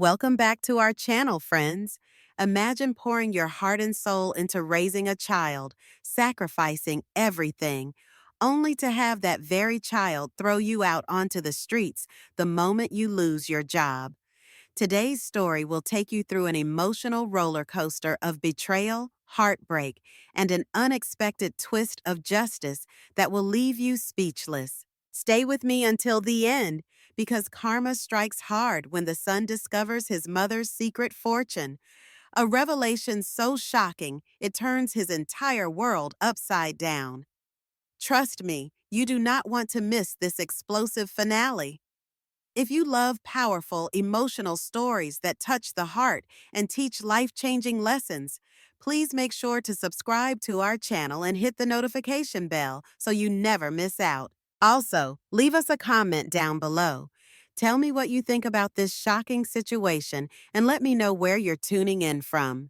Welcome back to our channel, friends. Imagine pouring your heart and soul into raising a child, sacrificing everything, only to have that very child throw you out onto the streets the moment you lose your job. Today's story will take you through an emotional roller coaster of betrayal, heartbreak, and an unexpected twist of justice that will leave you speechless. Stay with me until the end, because karma strikes hard when the son discovers his mother's secret fortune. A revelation so shocking it turns his entire world upside down. Trust me, you do not want to miss this explosive finale. If you love powerful, emotional stories that touch the heart and teach life-changing lessons, please make sure to subscribe to our channel and hit the notification bell so you never miss out. Also, leave us a comment down below. Tell me what you think about this shocking situation and let me know where you're tuning in from.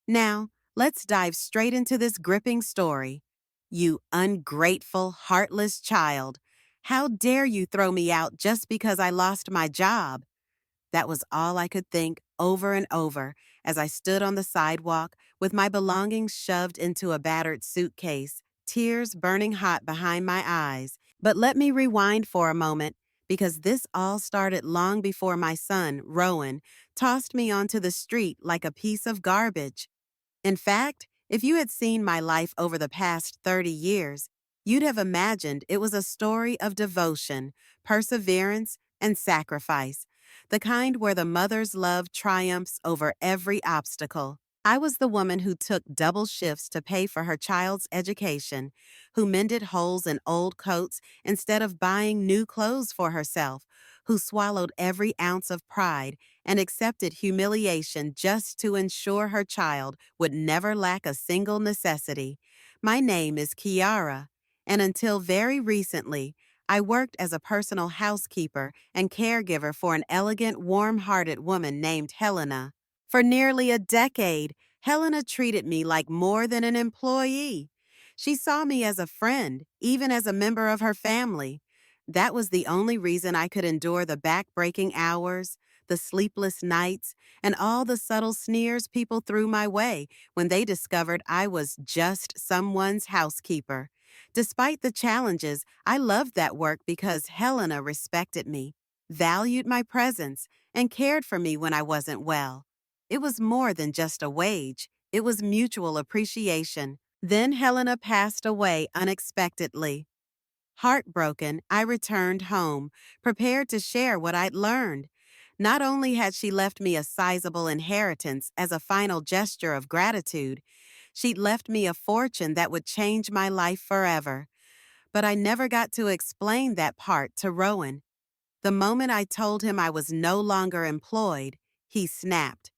Now, let's dive straight into this gripping story. You ungrateful, heartless child. How dare you throw me out just because I lost my job? That was all I could think over and over as I stood on the sidewalk with my belongings shoved into a battered suitcase, tears burning hot behind my eyes. But let me rewind for a moment, because this all started long before my son, Rowan, tossed me onto the street like a piece of garbage. In fact, if you had seen my life over the past 30 years, you'd have imagined it was a story of devotion, perseverance, and sacrifice, the kind where the mother's love triumphs over every obstacle. I was the woman who took double shifts to pay for her child's education, who mended holes in old coats instead of buying new clothes for herself, who swallowed every ounce of pride and accepted humiliation just to ensure her child would never lack a single necessity. My name is Kiara, and until very recently, I worked as a personal housekeeper and caregiver for an elegant, warm-hearted woman named Helena. For nearly a decade, Helena treated me like more than an employee. She saw me as a friend, even as a member of her family. That was the only reason I could endure the back-breaking hours, the sleepless nights, and all the subtle sneers people threw my way when they discovered I was just someone's housekeeper. Despite the challenges, I loved that work because Helena respected me, valued my presence, and cared for me when I wasn't well. It was more than just a wage. It was mutual appreciation. Then Helena passed away unexpectedly. Heartbroken, I returned home, prepared to share what I'd learned. Not only had she left me a sizable inheritance as a final gesture of gratitude, she'd left me a fortune that would change my life forever. But I never got to explain that part to Rowan. The moment I told him I was no longer employed, he snapped.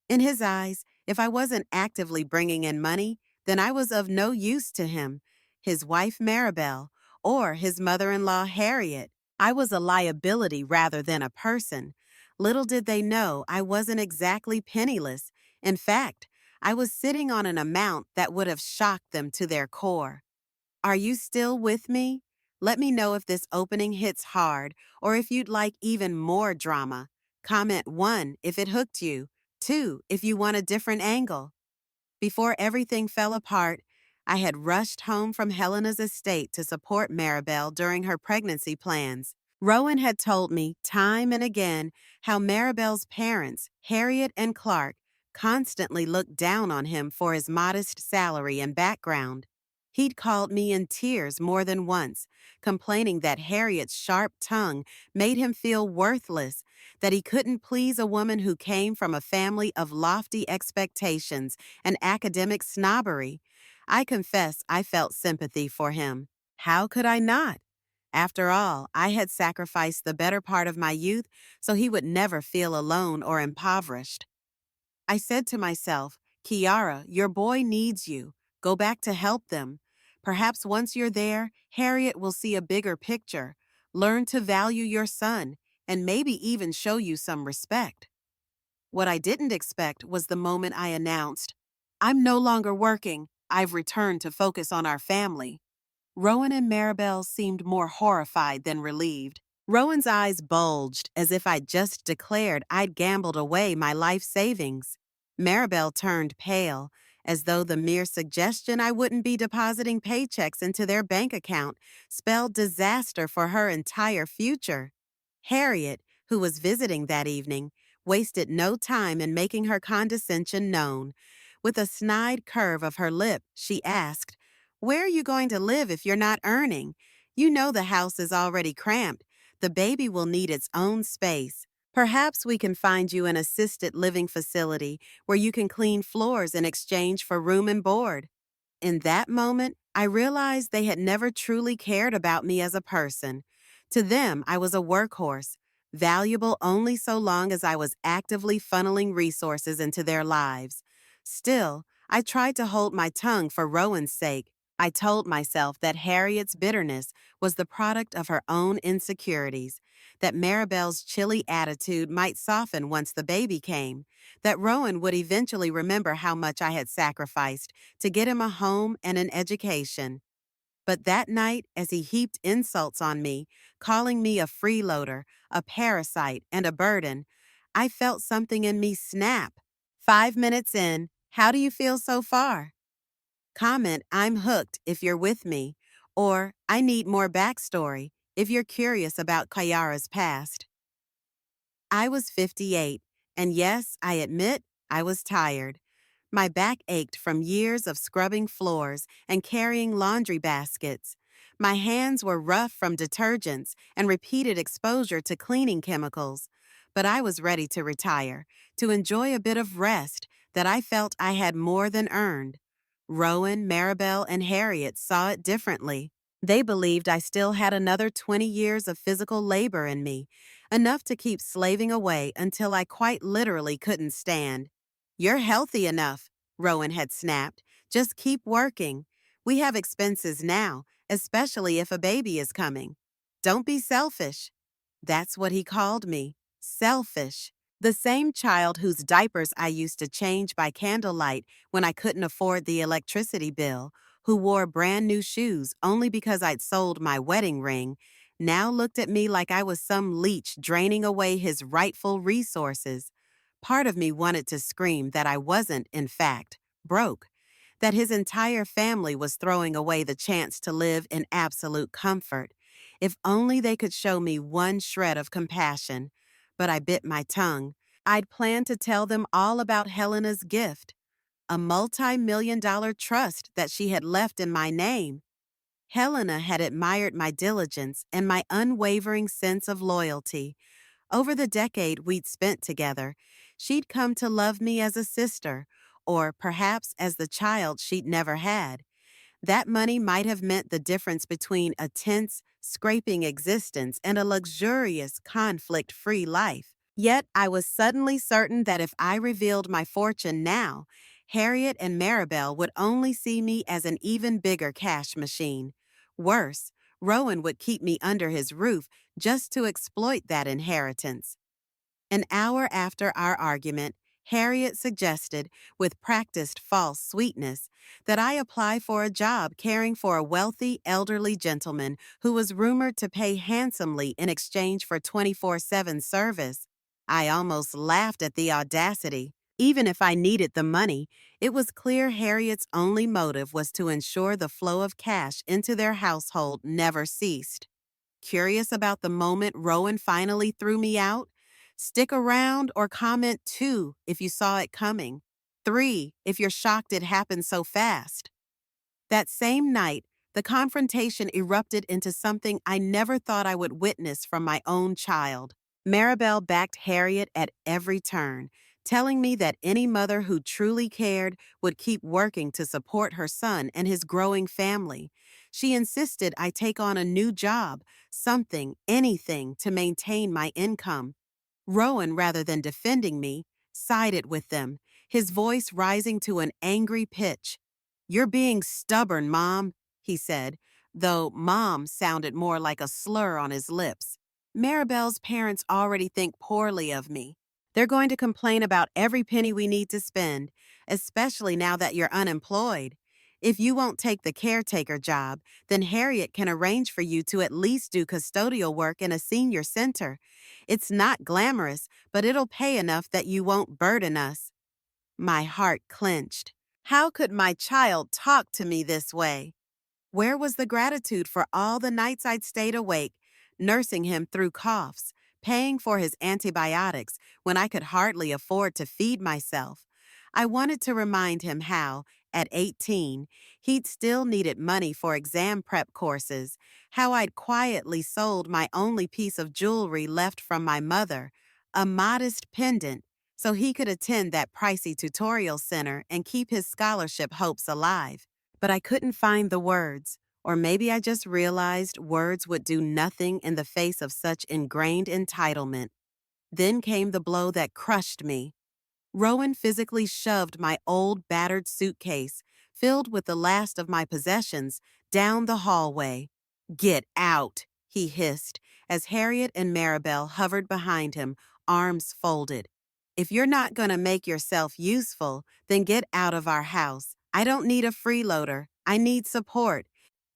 In his eyes, if I wasn't actively bringing in money, then I was of no use to him, his wife Maribel, or his mother-in-law Harriet. I was a liability rather than a person. Little did they know I wasn't exactly penniless. In fact, I was sitting on an amount that would have shocked them to their core. Are you still with me? Let me know if this opening hits hard or if you'd like even more drama. Comment 1 if it hooked you, 2 if you want a different angle. Before everything fell apart, I had rushed home from Helena's estate to support Maribel during her pregnancy plans. Rowan had told me time and again how Maribel's parents, Harriet and Clark, constantly looked down on him for his modest salary and background. He'd called me in tears more than once, complaining that Harriet's sharp tongue made him feel worthless, that he couldn't please a woman who came from a family of lofty expectations and academic snobbery. I confess I felt sympathy for him. How could I not? After all, I had sacrificed the better part of my youth so he would never feel alone or impoverished. I said to myself, Kiara, your boy needs you. Go back to help them. Perhaps once you're there, Harriet will see a bigger picture, learn to value your son, and maybe even show you some respect. What I didn't expect was the moment I announced, I'm no longer working. I've returned to focus on our family. Rowan and Maribel seemed more horrified than relieved. Rowan's eyes bulged as if I'd just declared I'd gambled away my life savings. Maribel turned pale, as though the mere suggestion I wouldn't be depositing paychecks into their bank account spelled disaster for her entire future. Harriet, who was visiting that evening, wasted no time in making her condescension known. With a snide curve of her lip, she asked, "Where are you going to live if you're not earning? You know the house is already cramped. The baby will need its own space. Perhaps we can find you an assisted living facility where you can clean floors in exchange for room and board." In that moment, I realized they had never truly cared about me as a person. To them, I was a workhorse, valuable only so long as I was actively funneling resources into their lives. Still, I tried to hold my tongue for Rowan's sake. I told myself that Harriet's bitterness was the product of her own insecurities, that Maribel's chilly attitude might soften once the baby came, that Rowan would eventually remember how much I had sacrificed to get him a home and an education. But that night, as he heaped insults on me, calling me a freeloader, a parasite, and a burden, I felt something in me snap. 5 minutes in, how do you feel so far? Comment, "I'm hooked" if you're with me, or "I need more backstory" if you're curious about Kayara's past. I was 58, and yes, I admit I was tired. My back ached from years of scrubbing floors and carrying laundry baskets. My hands were rough from detergents and repeated exposure to cleaning chemicals. But I was ready to retire, to enjoy a bit of rest that I felt I had more than earned. Rowan, Maribel, and Harriet saw it differently. They believed I still had another 20 years of physical labor in me, enough to keep slaving away until I quite literally couldn't stand. "You're healthy enough," Rowan had snapped. "Just keep working. We have expenses now, especially if a baby is coming. Don't be selfish." That's what he called me. Selfish. The same child whose diapers I used to change by candlelight when I couldn't afford the electricity bill, who wore brand new shoes only because I'd sold my wedding ring, now looked at me like I was some leech draining away his rightful resources. Part of me wanted to scream that I wasn't, in fact, broke, that his entire family was throwing away the chance to live in absolute comfort. If only they could show me one shred of compassion. But I bit my tongue. I'd planned to tell them all about Helena's gift, a multi-million-dollar trust that she had left in my name. Helena had admired my diligence and my unwavering sense of loyalty. Over the decade we'd spent together, she'd come to love me as a sister, or perhaps as the child she'd never had. That money might have meant the difference between a tense, scraping existence and a luxurious, conflict-free life. Yet I was suddenly certain that if I revealed my fortune now, Harriet and Maribel would only see me as an even bigger cash machine. Worse, Rowan would keep me under his roof just to exploit that inheritance. An hour after our argument, Harriet suggested, with practiced false sweetness, that I apply for a job caring for a wealthy, elderly gentleman who was rumored to pay handsomely in exchange for 24/7 service. I almost laughed at the audacity. Even if I needed the money, it was clear Harriet's only motive was to ensure the flow of cash into their household never ceased. Curious about the moment Rowan finally threw me out? Stick around or comment 2 if you saw it coming. 3 if you're shocked it happened so fast. That same night, the confrontation erupted into something I never thought I would witness from my own child. Maribel backed Harriet at every turn, telling me that any mother who truly cared would keep working to support her son and his growing family. She insisted I take on a new job, something, anything, to maintain my income. Rowan, rather than defending me, sided with them, his voice rising to an angry pitch. "You're being stubborn, Mom," he said, though Mom sounded more like a slur on his lips. "Maribel's parents already think poorly of me. They're going to complain about every penny we need to spend, especially now that you're unemployed. If you won't take the caretaker job, then Harriet can arrange for you to at least do custodial work in a senior center. It's not glamorous, but it'll pay enough that you won't burden us." My heart clenched. How could my child talk to me this way? Where was the gratitude for all the nights I'd stayed awake, nursing him through coughs, paying for his antibiotics when I could hardly afford to feed myself? I wanted to remind him how, at 18, he'd still needed money for exam prep courses, how I'd quietly sold my only piece of jewelry left from my mother, a modest pendant, so he could attend that pricey tutorial center and keep his scholarship hopes alive. But I couldn't find the words, or maybe I just realized words would do nothing in the face of such ingrained entitlement. Then came the blow that crushed me. Rowan physically shoved my old battered suitcase, filled with the last of my possessions, down the hallway. "Get out," he hissed, as Harriet and Maribel hovered behind him, arms folded. "If you're not going to make yourself useful, then get out of our house. I don't need a freeloader. I need support."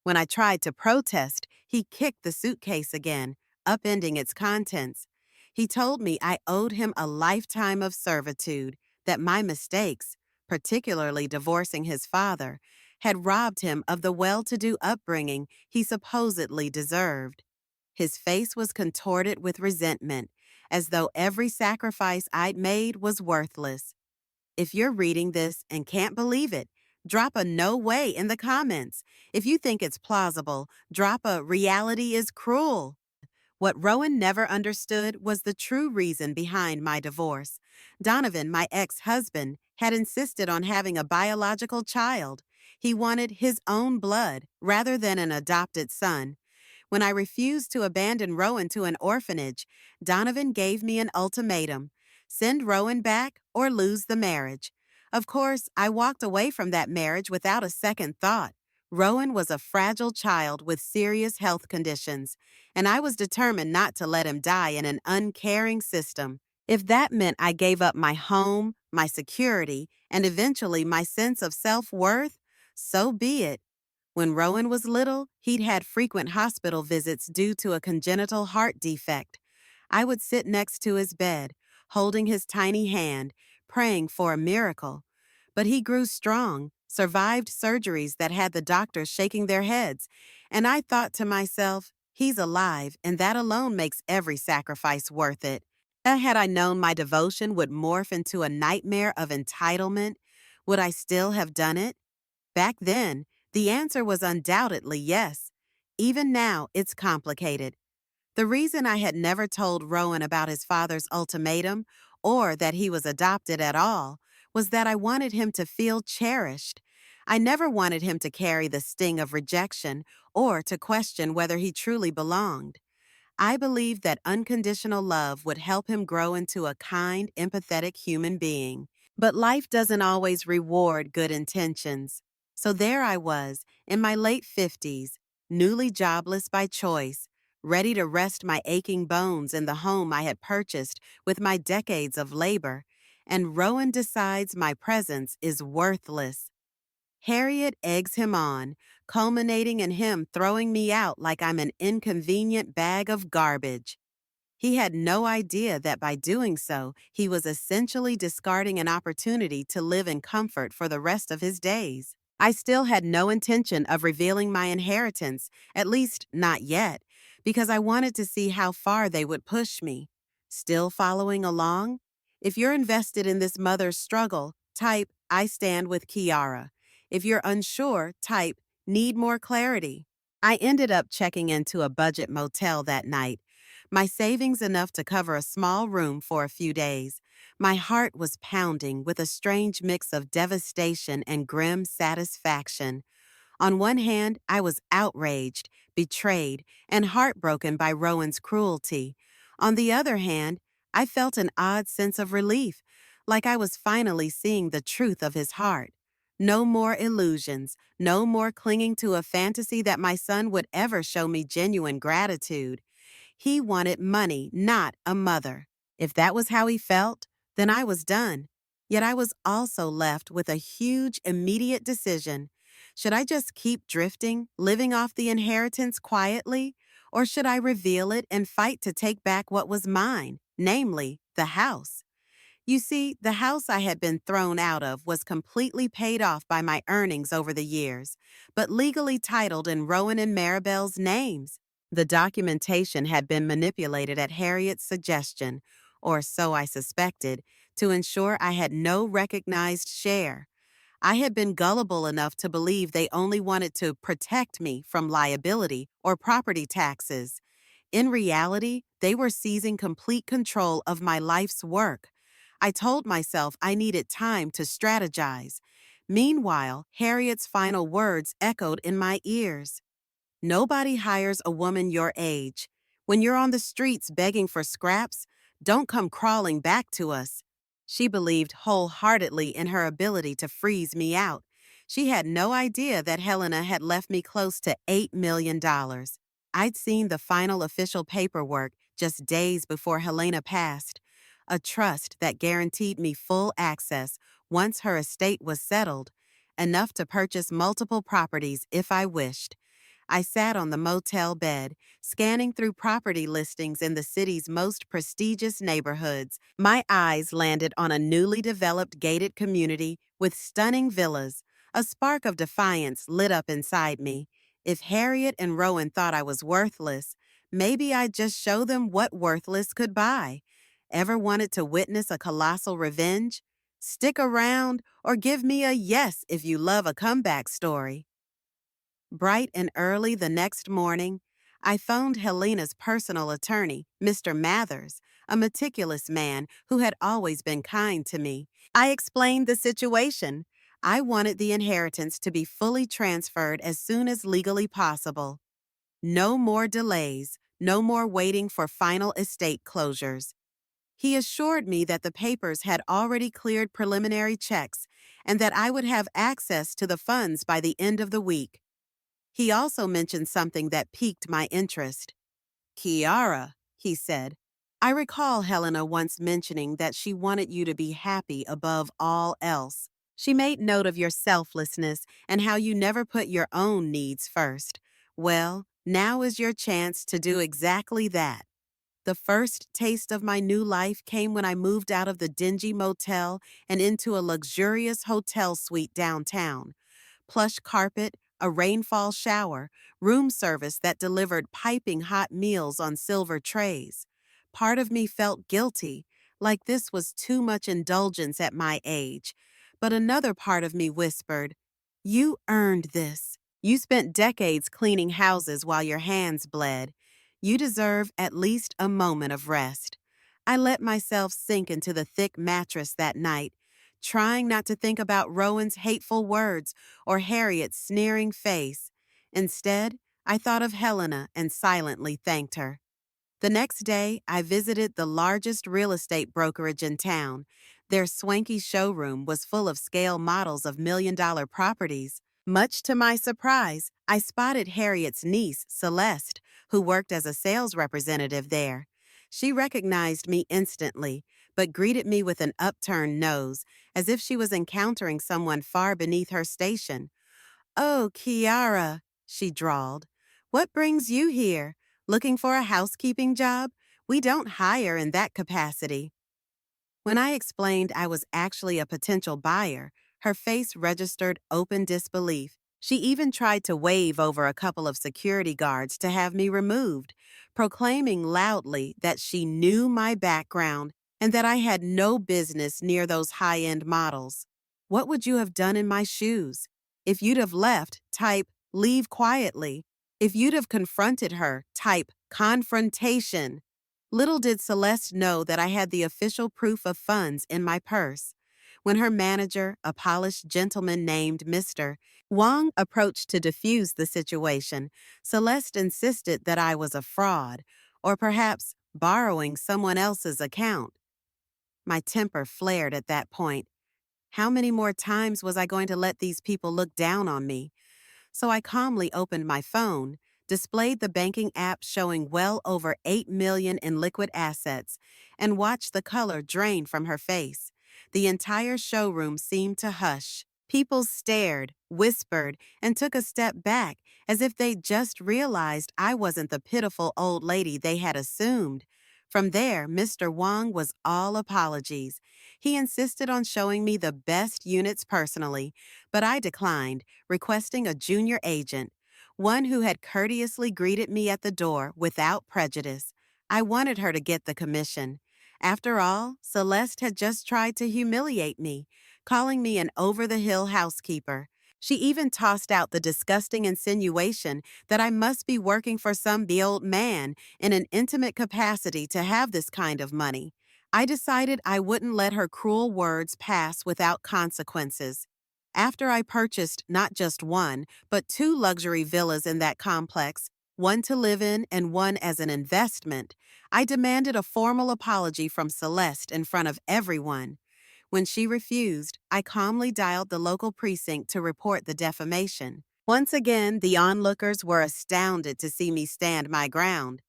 When I tried to protest, he kicked the suitcase again, upending its contents. He told me I owed him a lifetime of servitude, that my mistakes, particularly divorcing his father, had robbed him of the well-to-do upbringing he supposedly deserved. His face was contorted with resentment, as though every sacrifice I'd made was worthless. If you're reading this and can't believe it, drop a "no way" in the comments. If you think it's plausible, drop a "reality is cruel." What Rowan never understood was the true reason behind my divorce. Donovan, my ex-husband, had insisted on having a biological child. He wanted his own blood rather than an adopted son. When I refused to abandon Rowan to an orphanage, Donovan gave me an ultimatum: send Rowan back or lose the marriage. Of course, I walked away from that marriage without a second thought. Rowan was a fragile child with serious health conditions, and I was determined not to let him die in an uncaring system. If that meant I gave up my home, my security, and eventually my sense of self-worth, so be it. When Rowan was little, he'd had frequent hospital visits due to a congenital heart defect. I would sit next to his bed, holding his tiny hand, praying for a miracle. But he grew strong, survived surgeries that had the doctors shaking their heads, and I thought to myself, he's alive, and that alone makes every sacrifice worth it. Had I known my devotion would morph into a nightmare of entitlement, would I still have done it? Back then, the answer was undoubtedly yes. Even now, it's complicated. The reason I had never told Rowan about his father's ultimatum, or that he was adopted at all, was that I wanted him to feel cherished. I never wanted him to carry the sting of rejection or to question whether he truly belonged. I believed that unconditional love would help him grow into a kind, empathetic human being. But life doesn't always reward good intentions. So there I was, in my late 50s, newly jobless by choice, ready to rest my aching bones in the home I had purchased with my decades of labor, and Rowan decides my presence is worthless. Harriet eggs him on, culminating in him throwing me out like I'm an inconvenient bag of garbage. He had no idea that by doing so, he was essentially discarding an opportunity to live in comfort for the rest of his days. I still had no intention of revealing my inheritance, at least not yet, because I wanted to see how far they would push me. Still following along? If you're invested in this mother's struggle, type "I stand with Kiara." If you're unsure, type "need more clarity." I ended up checking into a budget motel that night, my savings enough to cover a small room for a few days. My heart was pounding with a strange mix of devastation and grim satisfaction. On one hand, I was outraged, betrayed, and heartbroken by Rowan's cruelty. On the other hand, I felt an odd sense of relief, like I was finally seeing the truth of his heart. No more illusions, no more clinging to a fantasy that my son would ever show me genuine gratitude. He wanted money, not a mother. If that was how he felt, then I was done. Yet I was also left with a huge, immediate decision. Should I just keep drifting, living off the inheritance quietly? Or should I reveal it and fight to take back what was mine, namely, the house? You see, the house I had been thrown out of was completely paid off by my earnings over the years, but legally titled in Rowan and Maribel's names. The documentation had been manipulated at Harriet's suggestion, or so I suspected, to ensure I had no recognized share. I had been gullible enough to believe they only wanted to protect me from liability or property taxes. In reality, they were seizing complete control of my life's work. I told myself I needed time to strategize. Meanwhile, Harriet's final words echoed in my ears. Nobody hires a woman your age. When you're on the streets begging for scraps, don't come crawling back to us. She believed wholeheartedly in her ability to freeze me out. She had no idea that Helena had left me close to $8 million. I'd seen the final official paperwork just days before Helena passed, a trust that guaranteed me full access once her estate was settled, enough to purchase multiple properties if I wished. I sat on the motel bed, scanning through property listings in the city's most prestigious neighborhoods. My eyes landed on a newly developed gated community with stunning villas. A spark of defiance lit up inside me. If Harriet and Rowan thought I was worthless, maybe I'd just show them what worthless could buy. Ever wanted to witness a colossal revenge? Stick around or give me a yes if you love a comeback story. Bright and early the next morning, I phoned Helena's personal attorney, Mr. Mathers, a meticulous man who had always been kind to me. I explained the situation. I wanted the inheritance to be fully transferred as soon as legally possible. No more delays, no more waiting for final estate closures. He assured me that the papers had already cleared preliminary checks and that I would have access to the funds by the end of the week. He also mentioned something that piqued my interest. Kiara, he said, I recall Helena once mentioning that she wanted you to be happy above all else. She made note of your selflessness and how you never put your own needs first. Well, now is your chance to do exactly that. The first taste of my new life came when I moved out of the dingy motel and into a luxurious hotel suite downtown. Plush carpet, a rainfall shower, room service that delivered piping hot meals on silver trays. Part of me felt guilty, like this was too much indulgence at my age. But another part of me whispered, you earned this. You spent decades cleaning houses while your hands bled. You deserve at least a moment of rest. I let myself sink into the thick mattress that night, trying not to think about Rowan's hateful words or Harriet's sneering face. Instead, I thought of Helena and silently thanked her. The next day, I visited the largest real estate brokerage in town. Their swanky showroom was full of scale models of million-dollar properties. Much to my surprise, I spotted Harriet's niece, Celeste, who worked as a sales representative there. She recognized me instantly, but greeted me with an upturned nose, as if she was encountering someone far beneath her station. Oh, Kiara, she drawled. What brings you here? Looking for a housekeeping job? We don't hire in that capacity. When I explained I was actually a potential buyer, her face registered open disbelief. She even tried to wave over a couple of security guards to have me removed, proclaiming loudly that she knew my background and that I had no business near those high-end models. What would you have done in my shoes? If you'd have left, type, leave quietly. If you'd have confronted her, type, confrontation. Little did Celeste know that I had the official proof of funds in my purse. When her manager, a polished gentleman named Mr. Wang, approached to defuse the situation, Celeste insisted that I was a fraud, or perhaps borrowing someone else's account. My temper flared at that point. How many more times was I going to let these people look down on me? So I calmly opened my phone, displayed the banking app showing well over $8 million in liquid assets, and watched the color drain from her face. The entire showroom seemed to hush. People stared, whispered, and took a step back as if they'd just realized I wasn't the pitiful old lady they had assumed. From there, Mr. Wang was all apologies. He insisted on showing me the best units personally, but I declined, requesting a junior agent, one who had courteously greeted me at the door without prejudice. I wanted her to get the commission. After all, Celeste had just tried to humiliate me, calling me an over-the-hill housekeeper. She even tossed out the disgusting insinuation that I must be working for some old man in an intimate capacity to have this kind of money. I decided I wouldn't let her cruel words pass without consequences. After I purchased not just one, but two luxury villas in that complex, one to live in and one as an investment, I demanded a formal apology from Celeste in front of everyone. When she refused, I calmly dialed the local precinct to report the defamation. Once again, the onlookers were astounded to see me stand my ground.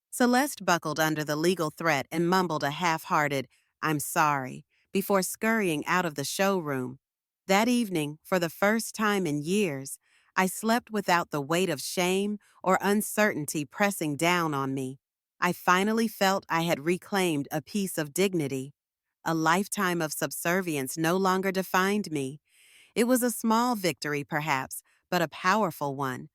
Celeste buckled under the legal threat and mumbled a half-hearted, "I'm sorry," before scurrying out of the showroom. That evening, for the first time in years, I slept without the weight of shame or uncertainty pressing down on me. I finally felt I had reclaimed a piece of dignity. A lifetime of subservience no longer defined me. It was a small victory, perhaps, but a powerful one.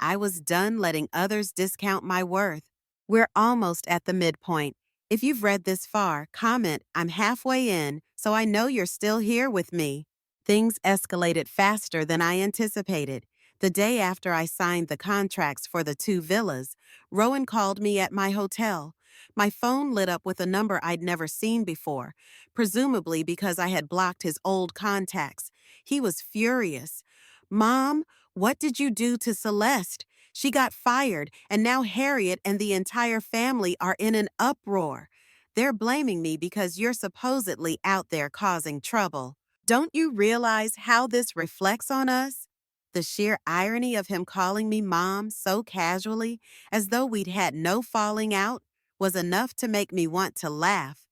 I was done letting others discount my worth. We're almost at the midpoint. If you've read this far, comment, "I'm halfway in," so I know you're still here with me. Things escalated faster than I anticipated. The day after I signed the contracts for the two villas, Rowan called me at my hotel. My phone lit up with a number I'd never seen before, presumably because I had blocked his old contacts. He was furious. "Mom, what did you do to Celeste? She got fired, and now Harriet and the entire family are in an uproar. They're blaming me because you're supposedly out there causing trouble. Don't you realize how this reflects on us?" The sheer irony of him calling me mom so casually, as though we'd had no falling out, was enough to make me want to laugh.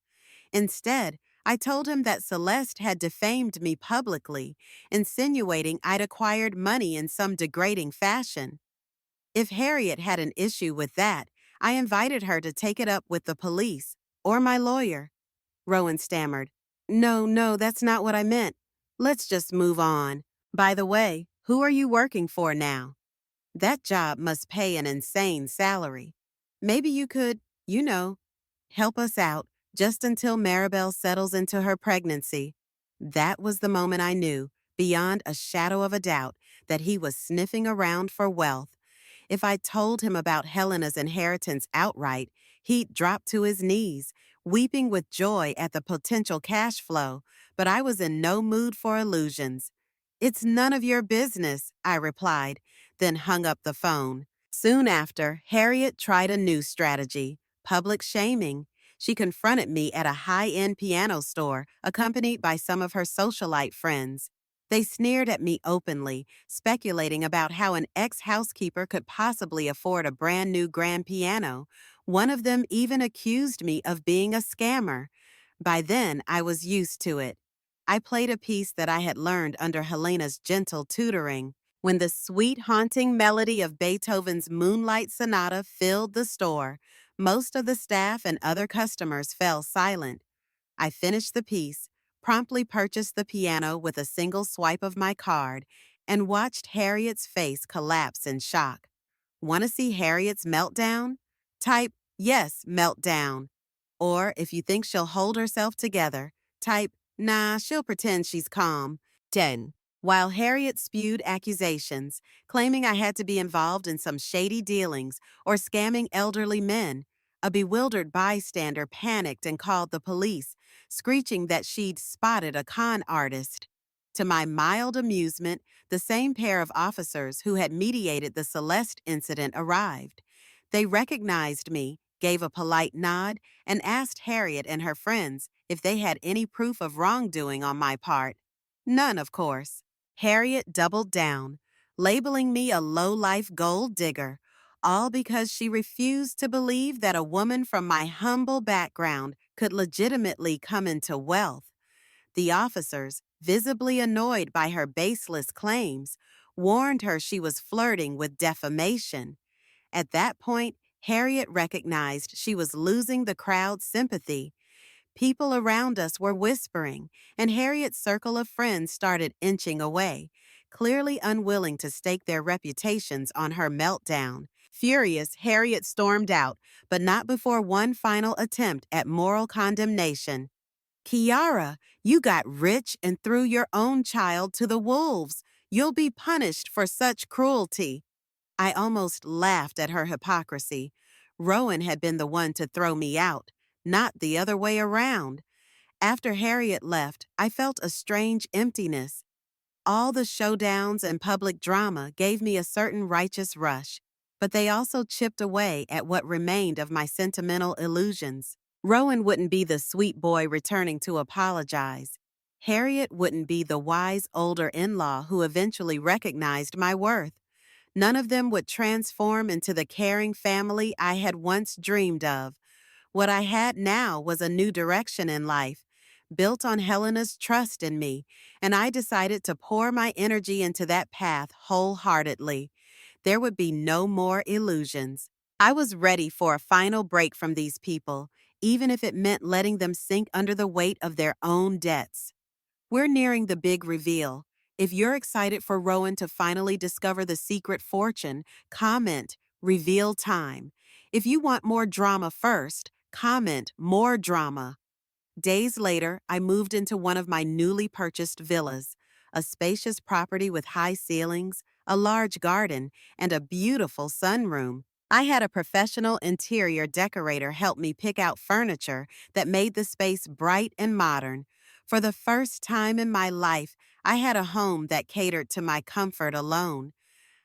Instead, I told him that Celeste had defamed me publicly, insinuating I'd acquired money in some degrading fashion. If Harriet had an issue with that, I invited her to take it up with the police or my lawyer. Rowan stammered, No, that's not what I meant. Let's just move on. By the way, who are you working for now? That job must pay an insane salary. Maybe you could, you know, help us out just until Maribel settles into her pregnancy." That was the moment I knew, beyond a shadow of a doubt, that he was sniffing around for wealth. If I told him about Helena's inheritance outright, he'd drop to his knees, weeping with joy at the potential cash flow, but I was in no mood for illusions. "It's none of your business," I replied, then hung up the phone. Soon after, Harriet tried a new strategy, public shaming. She confronted me at a high-end piano store, accompanied by some of her socialite friends. They sneered at me openly, speculating about how an ex-housekeeper could possibly afford a brand new grand piano. One of them even accused me of being a scammer. By then, I was used to it. I played a piece that I had learned under Helena's gentle tutoring. When the sweet, haunting melody of Beethoven's Moonlight Sonata filled the store, most of the staff and other customers fell silent. I finished the piece, promptly purchased the piano with a single swipe of my card, and watched Harriet's face collapse in shock. Want to see Harriet's meltdown? Type, "Yes, meltdown." Or if you think she'll hold herself together, type, "Nah, she'll pretend she's calm." 10. While Harriet spewed accusations, claiming I had to be involved in some shady dealings or scamming elderly men, a bewildered bystander panicked and called the police, screeching that she'd spotted a con artist. To my mild amusement, the same pair of officers who had mediated the Celeste incident arrived. They recognized me, gave a polite nod, and asked Harriet and her friends if they had any proof of wrongdoing on my part. None, of course. Harriet doubled down, labeling me a low-life gold digger, all because she refused to believe that a woman from my humble background could legitimately come into wealth. The officers, visibly annoyed by her baseless claims, warned her she was flirting with defamation. At that point, Harriet recognized she was losing the crowd's sympathy. People around us were whispering, and Harriet's circle of friends started inching away, clearly unwilling to stake their reputations on her meltdown. Furious, Harriet stormed out, but not before one final attempt at moral condemnation. Kiara, you got rich and threw your own child to the wolves. You'll be punished for such cruelty. I almost laughed at her hypocrisy. Rowan had been the one to throw me out, not the other way around. After Harriet left, I felt a strange emptiness. All the showdowns and public drama gave me a certain righteous rush, but they also chipped away at what remained of my sentimental illusions. Rowan wouldn't be the sweet boy returning to apologize. Harriet wouldn't be the wise older in-law who eventually recognized my worth. None of them would transform into the caring family I had once dreamed of. What I had now was a new direction in life, built on Helena's trust in me, and I decided to pour my energy into that path wholeheartedly. There would be no more illusions. I was ready for a final break from these people, even if it meant letting them sink under the weight of their own debts. We're nearing the big reveal. If you're excited for Rowan to finally discover the secret fortune, comment reveal time. If you want more drama first, comment more drama. Days later, I moved into one of my newly purchased villas, a spacious property with high ceilings, a large garden, and a beautiful sunroom. I had a professional interior decorator help me pick out furniture that made the space bright and modern. For the first time in my life, I had a home that catered to my comfort alone.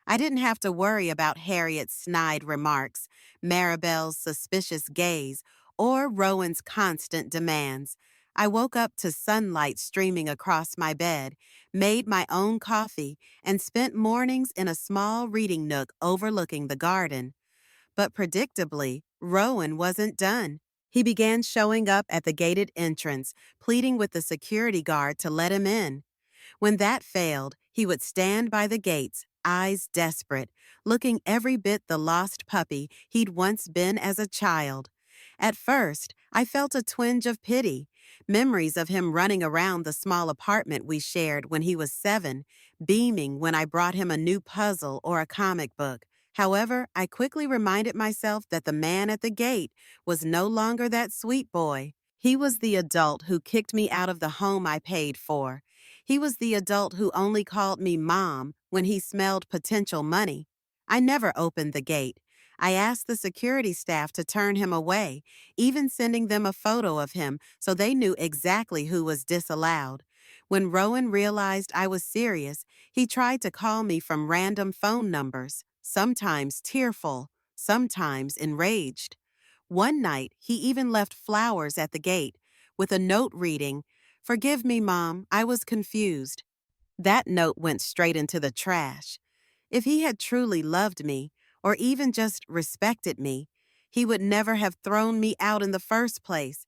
I didn't have to worry about Harriet's snide remarks, Maribel's suspicious gaze, or Rowan's constant demands. I woke up to sunlight streaming across my bed, made my own coffee, and spent mornings in a small reading nook overlooking the garden. But predictably, Rowan wasn't done. He began showing up at the gated entrance, pleading with the security guard to let him in. When that failed, he would stand by the gates, eyes desperate, looking every bit the lost puppy he'd once been as a child. At first, I felt a twinge of pity, memories of him running around the small apartment we shared when he was 7, beaming when I brought him a new puzzle or a comic book. However, I quickly reminded myself that the man at the gate was no longer that sweet boy. He was the adult who kicked me out of the home I paid for. He was the adult who only called me Mom when he smelled potential money. I never opened the gate. I asked the security staff to turn him away, even sending them a photo of him so they knew exactly who was disallowed. When Rowan realized I was serious, he tried to call me from random phone numbers, sometimes tearful, sometimes enraged. One night, he even left flowers at the gate, with a note reading, "Forgive me, Mom, I was confused." That note went straight into the trash. If he had truly loved me, or even just respected me, he would never have thrown me out in the first place.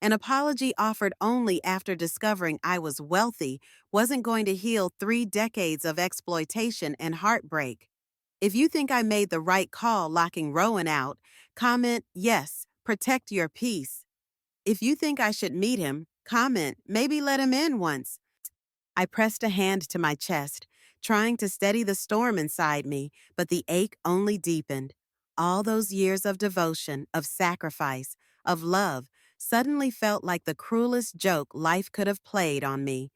An apology offered only after discovering I was wealthy wasn't going to heal 3 decades of exploitation and heartbreak. If you think I made the right call locking Rowan out, comment, yes, protect your peace. If you think I should meet him, comment, maybe let him in once. I pressed a hand to my chest, trying to steady the storm inside me, but the ache only deepened. All those years of devotion, of sacrifice, of love, suddenly felt like the cruelest joke life could have played on me.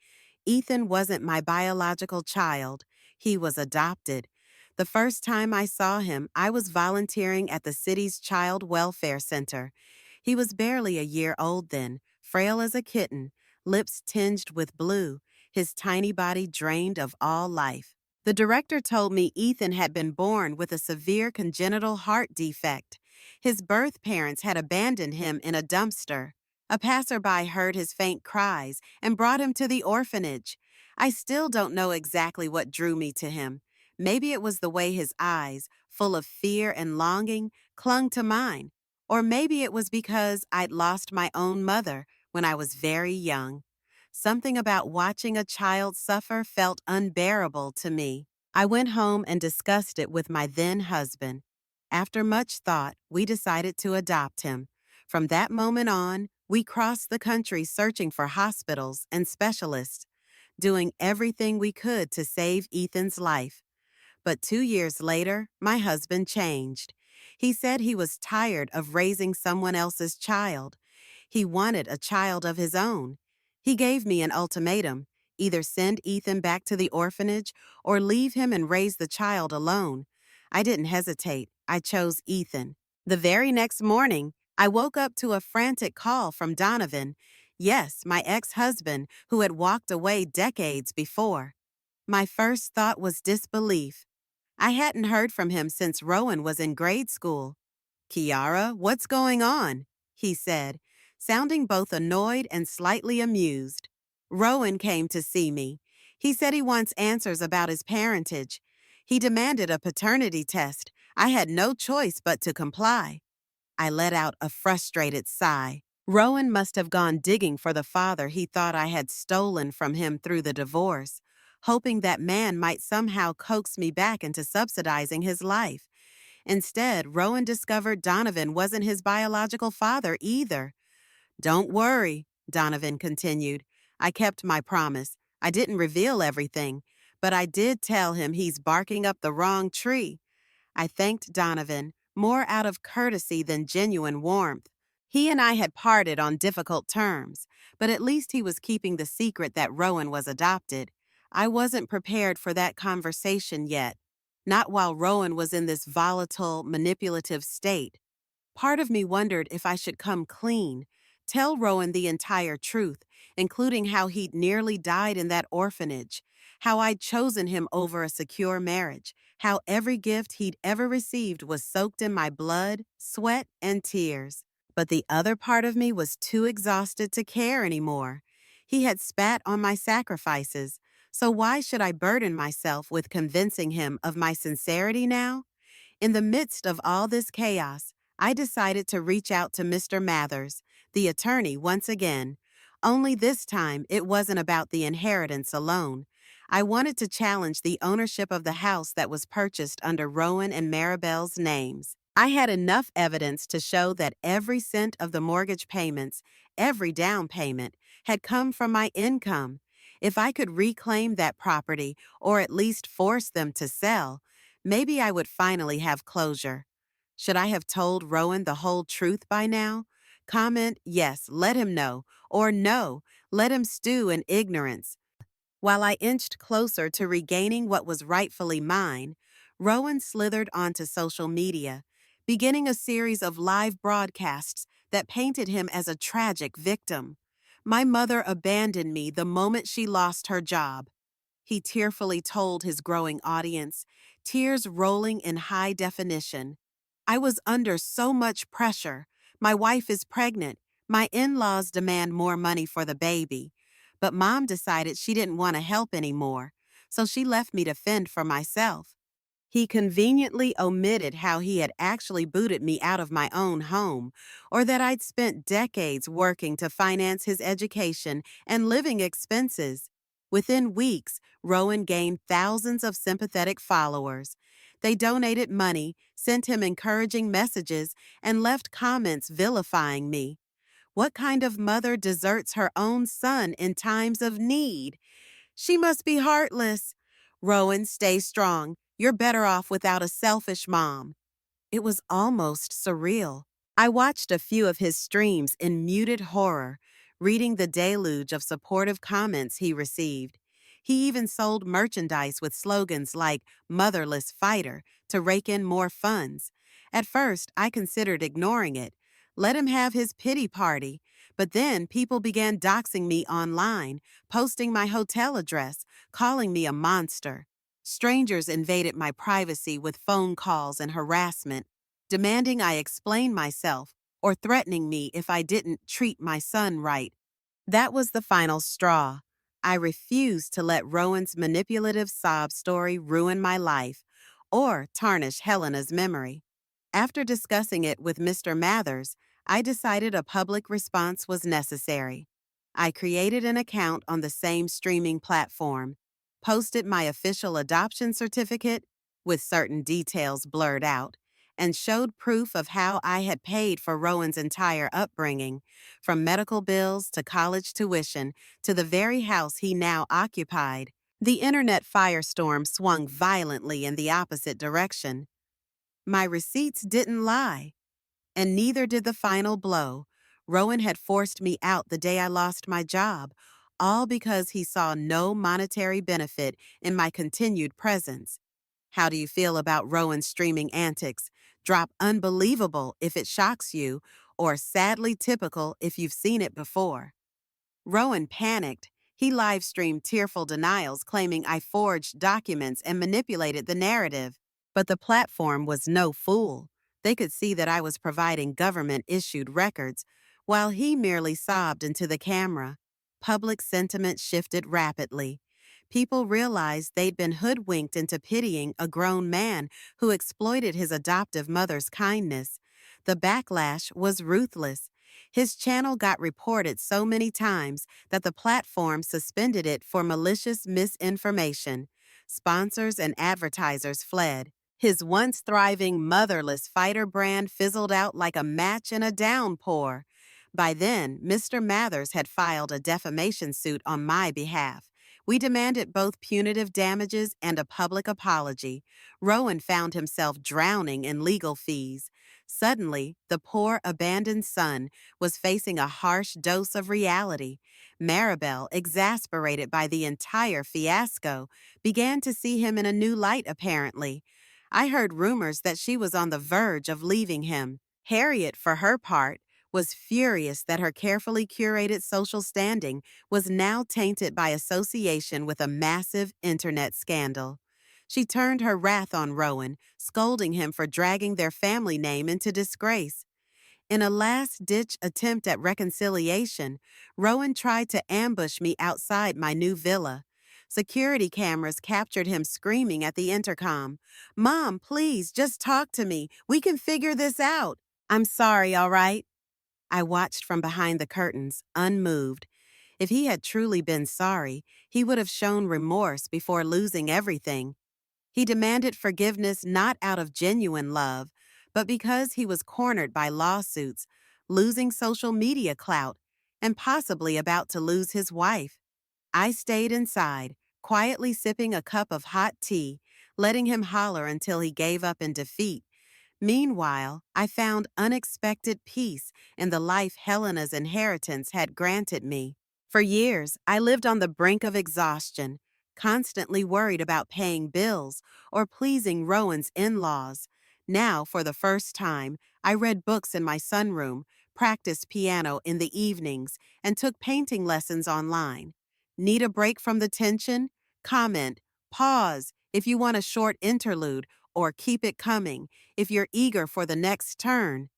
Ethan wasn't my biological child. He was adopted. The first time I saw him, I was volunteering at the city's child welfare center. He was barely a year old then, frail as a kitten, lips tinged with blue, his tiny body drained of all life. The director told me Ethan had been born with a severe congenital heart defect. His birth parents had abandoned him in a dumpster. A passerby heard his faint cries and brought him to the orphanage. I still don't know exactly what drew me to him. Maybe it was the way his eyes, full of fear and longing, clung to mine. Or maybe it was because I'd lost my own mother when I was very young. Something about watching a child suffer felt unbearable to me. I went home and discussed it with my then husband. After much thought, we decided to adopt him. From that moment on, we crossed the country searching for hospitals and specialists, doing everything we could to save Ethan's life. But 2 years later, my husband changed. He said he was tired of raising someone else's child. He wanted a child of his own. He gave me an ultimatum: either send Ethan back to the orphanage or leave him and raise the child alone. I didn't hesitate. I chose Ethan. The very next morning, I woke up to a frantic call from Donovan. Yes, my ex-husband, who had walked away decades before. My first thought was disbelief. I hadn't heard from him since Rowan was in grade school. "Kiara, what's going on?" he said, sounding both annoyed and slightly amused. Rowan came to see me. He said he wants answers about his parentage. He demanded a paternity test. I had no choice but to comply. I let out a frustrated sigh. Rowan must have gone digging for the father he thought I had stolen from him through the divorce, hoping that man might somehow coax me back into subsidizing his life. Instead, Rowan discovered Donovan wasn't his biological father either. "Don't worry," Donovan continued. "I kept my promise. I didn't reveal everything, but I did tell him he's barking up the wrong tree." I thanked Donovan, more out of courtesy than genuine warmth. He and I had parted on difficult terms, but at least he was keeping the secret that Rowan was adopted. I wasn't prepared for that conversation yet, not while Rowan was in this volatile, manipulative state. Part of me wondered if I should come clean, tell Rowan the entire truth, including how he'd nearly died in that orphanage, how I'd chosen him over a secure marriage, how every gift he'd ever received was soaked in my blood, sweat, and tears. But the other part of me was too exhausted to care anymore. He had spat on my sacrifices, so why should I burden myself with convincing him of my sincerity now? In the midst of all this chaos, I decided to reach out to Mr. Mathers, the attorney, once again. Only this time, it wasn't about the inheritance alone. I wanted to challenge the ownership of the house that was purchased under Rowan and Maribel's names. I had enough evidence to show that every cent of the mortgage payments, every down payment, had come from my income. If I could reclaim that property, or at least force them to sell, maybe I would finally have closure. Should I have told Rowan the whole truth by now? Comment, yes, let him know, or no, let him stew in ignorance. While I inched closer to regaining what was rightfully mine, Rowan slithered onto social media, beginning a series of live broadcasts that painted him as a tragic victim. "My mother abandoned me the moment she lost her job," he tearfully told his growing audience, tears rolling in high definition. "I was under so much pressure. My wife is pregnant. My in-laws demand more money for the baby. But Mom decided she didn't want to help anymore, so she left me to fend for myself." He conveniently omitted how he had actually booted me out of my own home, or that I'd spent decades working to finance his education and living expenses. Within weeks, Rowan gained thousands of sympathetic followers. They donated money, sent him encouraging messages, and left comments vilifying me. What kind of mother deserts her own son in times of need? "She must be heartless." "Rowan, stay strong. You're better off without a selfish mom." It was almost surreal. I watched a few of his streams in muted horror, reading the deluge of supportive comments he received. He even sold merchandise with slogans like "Motherless Fighter" to rake in more funds. At first, I considered ignoring it. Let him have his pity party. But then people began doxing me online, posting my hotel address, calling me a monster. Strangers invaded my privacy with phone calls and harassment, demanding I explain myself or threatening me if I didn't treat my son right. That was the final straw. I refused to let Rowan's manipulative sob story ruin my life or tarnish Helena's memory. After discussing it with Mr. Mathers, I decided a public response was necessary. I created an account on the same streaming platform, posted my official adoption certificate with certain details blurred out, and showed proof of how I had paid for Rowan's entire upbringing, from medical bills to college tuition to the very house he now occupied. The internet firestorm swung violently in the opposite direction. My receipts didn't lie. And neither did the final blow. Rowan had forced me out the day I lost my job, all because he saw no monetary benefit in my continued presence. How do you feel about Rowan's streaming antics? Drop unbelievable if it shocks you, or sadly typical if you've seen it before. Rowan panicked. He live-streamed tearful denials claiming I forged documents and manipulated the narrative. But the platform was no fool. They could see that I was providing government-issued records, while he merely sobbed into the camera. Public sentiment shifted rapidly. People realized they'd been hoodwinked into pitying a grown man who exploited his adoptive mother's kindness. The backlash was ruthless. His channel got reported so many times that the platform suspended it for malicious misinformation. Sponsors and advertisers fled. His once thriving motherless fighter brand fizzled out like a match in a downpour. By then, Mr. Mathers had filed a defamation suit on my behalf. We demanded both punitive damages and a public apology. Rowan found himself drowning in legal fees. Suddenly, the poor abandoned son was facing a harsh dose of reality. Maribel, exasperated by the entire fiasco, began to see him in a new light apparently. I heard rumors that she was on the verge of leaving him. Harriet, for her part, was furious that her carefully curated social standing was now tainted by association with a massive internet scandal. She turned her wrath on Rowan, scolding him for dragging their family name into disgrace. In a last-ditch attempt at reconciliation, Rowan tried to ambush me outside my new villa. Security cameras captured him screaming at the intercom, "Mom, please, just talk to me. We can figure this out." "I'm sorry, all right?" I watched from behind the curtains, unmoved. If he had truly been sorry, he would have shown remorse before losing everything. He demanded forgiveness not out of genuine love, but because he was cornered by lawsuits, losing social media clout, and possibly about to lose his wife. I stayed inside, quietly sipping a cup of hot tea, letting him holler until he gave up in defeat. Meanwhile, I found unexpected peace in the life Helena's inheritance had granted me. For years, I lived on the brink of exhaustion, constantly worried about paying bills or pleasing Rowan's in-laws. Now, for the first time, I read books in my sunroom, practiced piano in the evenings, and took painting lessons online. Need a break from the tension? Comment, pause if you want a short interlude, or keep it coming if you're eager for the next turn.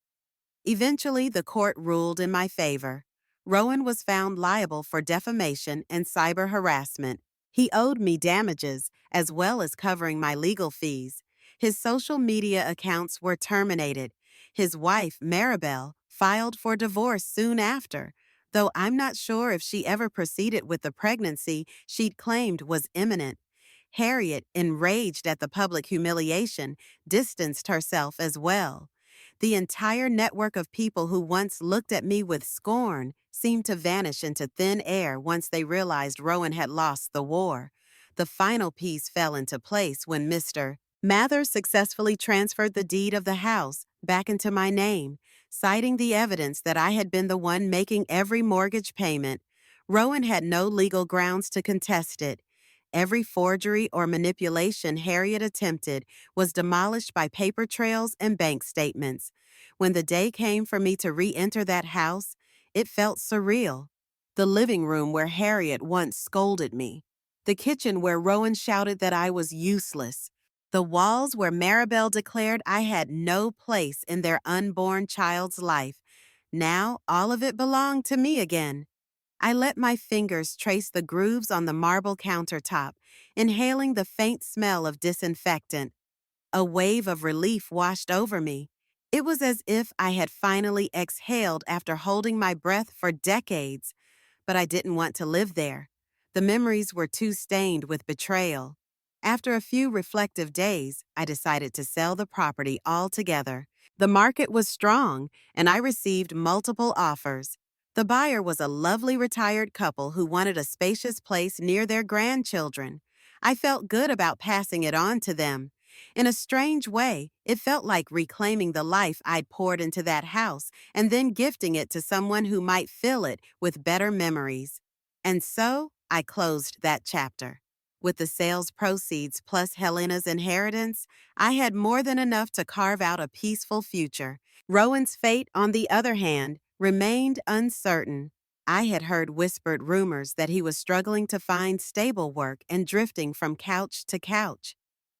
Eventually, the court ruled in my favor. Rowan was found liable for defamation and cyber harassment. He owed me damages, as well as covering my legal fees. His social media accounts were terminated. His wife, Maribel, filed for divorce soon after, though I'm not sure if she ever proceeded with the pregnancy she'd claimed was imminent. Harriet, enraged at the public humiliation, distanced herself as well. The entire network of people who once looked at me with scorn seemed to vanish into thin air once they realized Rowan had lost the war. The final piece fell into place when Mr. Mathers successfully transferred the deed of the house back into my name, citing the evidence that I had been the one making every mortgage payment. Rowan had no legal grounds to contest it. Every forgery or manipulation Harriet attempted was demolished by paper trails and bank statements. When the day came for me to re-enter that house, it felt surreal. The living room where Harriet once scolded me. The kitchen where Rowan shouted that I was useless. The walls where Maribel declared I had no place in their unborn child's life. Now all of it belonged to me again. I let my fingers trace the grooves on the marble countertop, inhaling the faint smell of disinfectant. A wave of relief washed over me. It was as if I had finally exhaled after holding my breath for decades. but I didn't want to live there. The memories were too stained with betrayal. After a few reflective days, I decided to sell the property altogether. The market was strong, and I received multiple offers. The buyer was a lovely retired couple who wanted a spacious place near their grandchildren. I felt good about passing it on to them. In a strange way, it felt like reclaiming the life I'd poured into that house and then gifting it to someone who might fill it with better memories. And so, I closed that chapter. With the sales proceeds plus Helena's inheritance, I had more than enough to carve out a peaceful future. Rowan's fate, on the other hand, remained uncertain. I had heard whispered rumors that he was struggling to find stable work and drifting from couch to couch.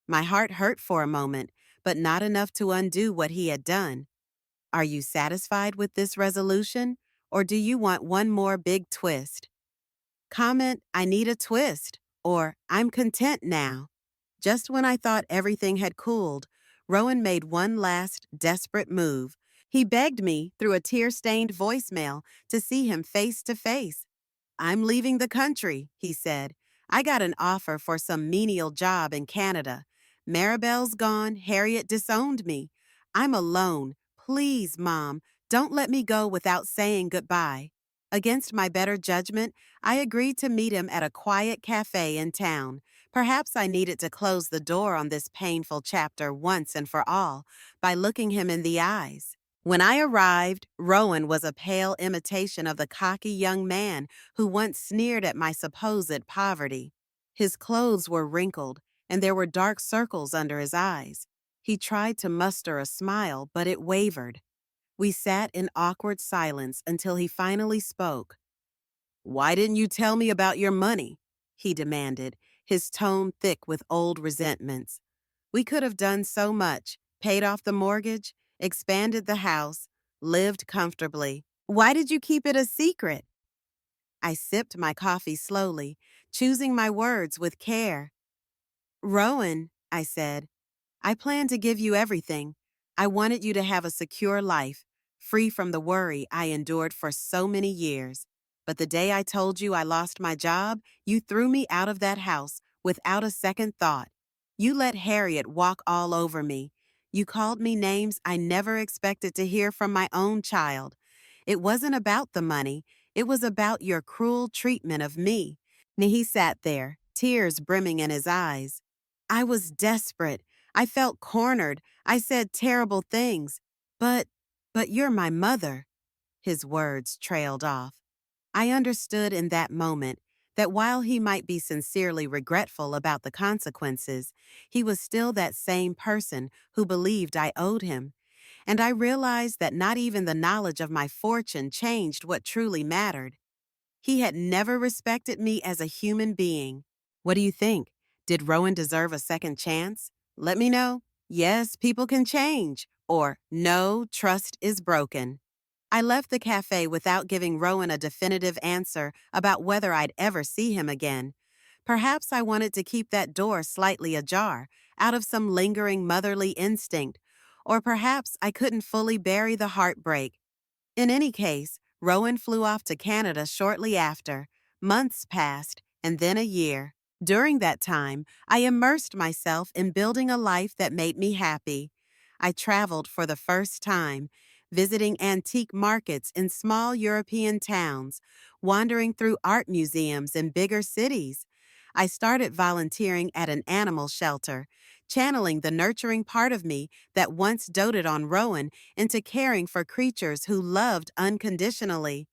My heart hurt for a moment, but not enough to undo what he had done. Are you satisfied with this resolution, or do you want one more big twist? Comment, I need a twist, or I'm content now. Just when I thought everything had cooled, Rowan made one last desperate move. He begged me, through a tear-stained voicemail, to see him face to face. I'm leaving the country, he said. I got an offer for some menial job in Canada. Maribel's gone, Harriet disowned me. I'm alone. Please, Mom, don't let me go without saying goodbye. Against my better judgment, I agreed to meet him at a quiet cafe in town. Perhaps I needed to close the door on this painful chapter once and for all by looking him in the eyes. When I arrived, Rowan was a pale imitation of the cocky young man who once sneered at my supposed poverty. His clothes were wrinkled, and there were dark circles under his eyes. He tried to muster a smile, but it wavered. We sat in awkward silence until he finally spoke. "Why didn't you tell me about your money?" he demanded, his tone thick with old resentments. We could have done so much, paid off the mortgage, expanded the house, lived comfortably. Why did you keep it a secret? I sipped my coffee slowly, choosing my words with care. Rowan, I said, I plan to give you everything. I wanted you to have a secure life, free from the worry I endured for so many years. But the day I told you I lost my job, you threw me out of that house without a second thought. You let Harriet walk all over me. You called me names I never expected to hear from my own child. It wasn't about the money. It was about your cruel treatment of me. And he sat there, tears brimming in his eyes. I was desperate. I felt cornered. I said terrible things. But you're my mother. His words trailed off. I understood in that moment that while he might be sincerely regretful about the consequences, he was still that same person who believed I owed him. And I realized that not even the knowledge of my fortune changed what truly mattered. He had never respected me as a human being. What do you think? Did Rowan deserve a second chance? Let me know. Yes, people can change. Or no, trust is broken. I left the cafe without giving Rowan a definitive answer about whether I'd ever see him again. Perhaps I wanted to keep that door slightly ajar, out of some lingering motherly instinct. Or perhaps I couldn't fully bury the heartbreak. In any case, Rowan flew off to Canada shortly after. Months passed, and then a year. During that time, I immersed myself in building a life that made me happy. I traveled for the first time, visiting antique markets in small European towns, wandering through art museums in bigger cities. I started volunteering at an animal shelter, channeling the nurturing part of me that once doted on Rowan into caring for creatures who loved unconditionally.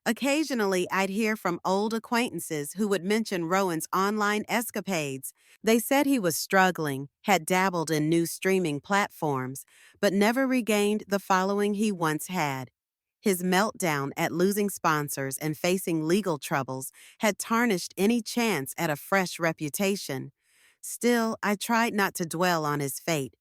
Occasionally, I'd hear from old acquaintances who would mention Rowan's online escapades. They said he was struggling, had dabbled in new streaming platforms, but never regained the following he once had. His meltdown at losing sponsors and facing legal troubles had tarnished any chance at a fresh reputation. Still, I tried not to dwell on his fate.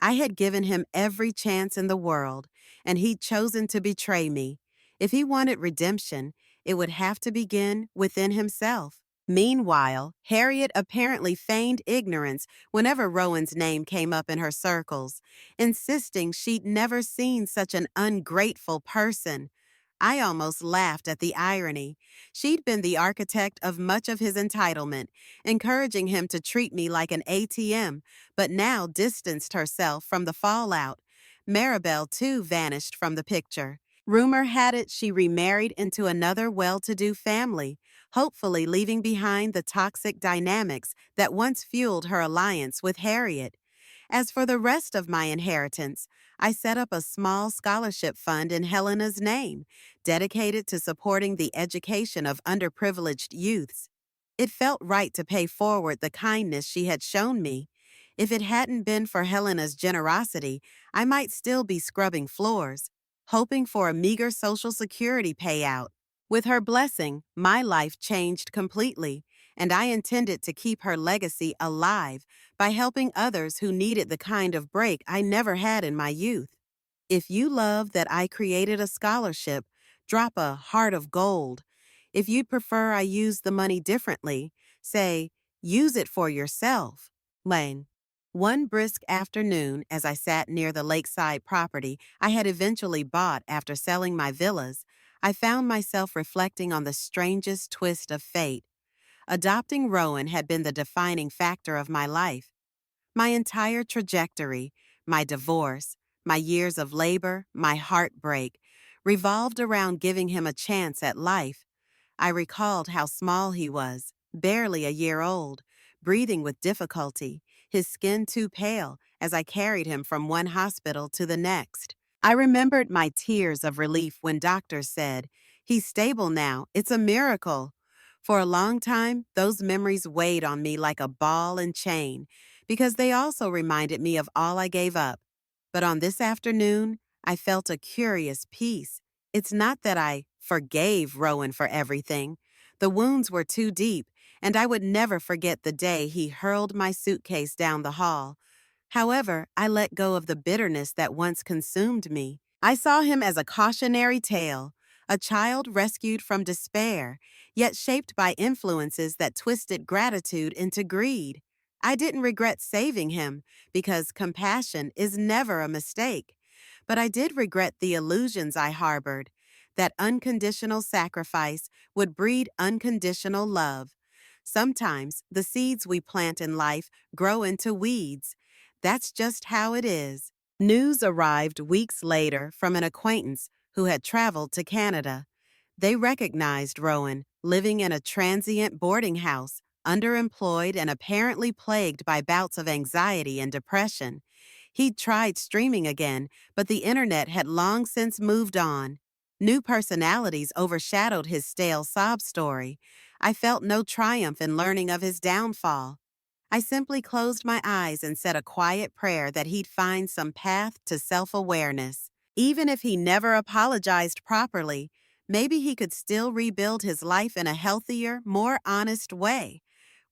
I had given him every chance in the world, and he'd chosen to betray me. If he wanted redemption, it would have to begin within himself. Meanwhile, Harriet apparently feigned ignorance whenever Rowan's name came up in her circles, insisting she'd never seen such an ungrateful person. I almost laughed at the irony. She'd been the architect of much of his entitlement, encouraging him to treat me like an ATM, but now distanced herself from the fallout. Maribel, too, vanished from the picture. Rumor had it she remarried into another well-to-do family, hopefully leaving behind the toxic dynamics that once fueled her alliance with Harriet. As for the rest of my inheritance, I set up a small scholarship fund in Helena's name, dedicated to supporting the education of underprivileged youths. It felt right to pay forward the kindness she had shown me. If it hadn't been for Helena's generosity, I might still be scrubbing floors, hoping for a meager Social Security payout. With her blessing, my life changed completely, and I intended to keep her legacy alive by helping others who needed the kind of break I never had in my youth. If you love that I created a scholarship, drop a heart of gold. If you'd prefer I use the money differently, say, use it for yourself. Lane. One brisk afternoon, as I sat near the lakeside property I had eventually bought after selling my villas, I found myself reflecting on the strangest twist of fate. Adopting Rowan had been the defining factor of my life. My entire trajectory, my divorce, my years of labor, my heartbreak, revolved around giving him a chance at life. I recalled how small he was, barely a year old, breathing with difficulty, his skin too pale as I carried him from one hospital to the next. I remembered my tears of relief when doctors said, "He's stable now, it's a miracle." For a long time, those memories weighed on me like a ball and chain, because they also reminded me of all I gave up. But on this afternoon, I felt a curious peace. It's not that I forgave Rowan for everything. The wounds were too deep, and I would never forget the day he hurled my suitcase down the hall. However, I let go of the bitterness that once consumed me. I saw him as a cautionary tale, a child rescued from despair, yet shaped by influences that twisted gratitude into greed. I didn't regret saving him, because compassion is never a mistake. But I did regret the illusions I harbored, that unconditional sacrifice would breed unconditional love. Sometimes the seeds we plant in life grow into weeds. That's just how it is. News arrived weeks later from an acquaintance who had traveled to Canada. They recognized Rowan, living in a transient boarding house, underemployed and apparently plagued by bouts of anxiety and depression. He'd tried streaming again, but the internet had long since moved on. New personalities overshadowed his stale sob story. I felt no triumph in learning of his downfall. I simply closed my eyes and said a quiet prayer that he'd find some path to self-awareness. Even if he never apologized properly, maybe he could still rebuild his life in a healthier, more honest way.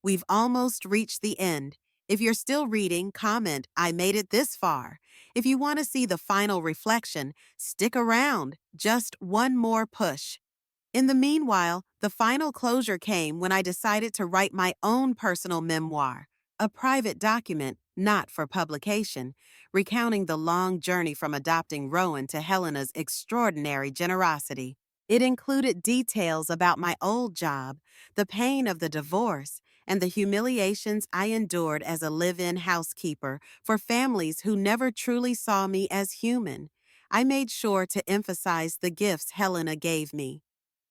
We've almost reached the end. If you're still reading, comment, "I made it this far." If you want to see the final reflection, stick around. Just one more push. In the meanwhile, the final closure came when I decided to write my own personal memoir, a private document, not for publication, recounting the long journey from adopting Rowan to Helena's extraordinary generosity. It included details about my old job, the pain of the divorce, and the humiliations I endured as a live-in housekeeper for families who never truly saw me as human. I made sure to emphasize the gifts Helena gave me: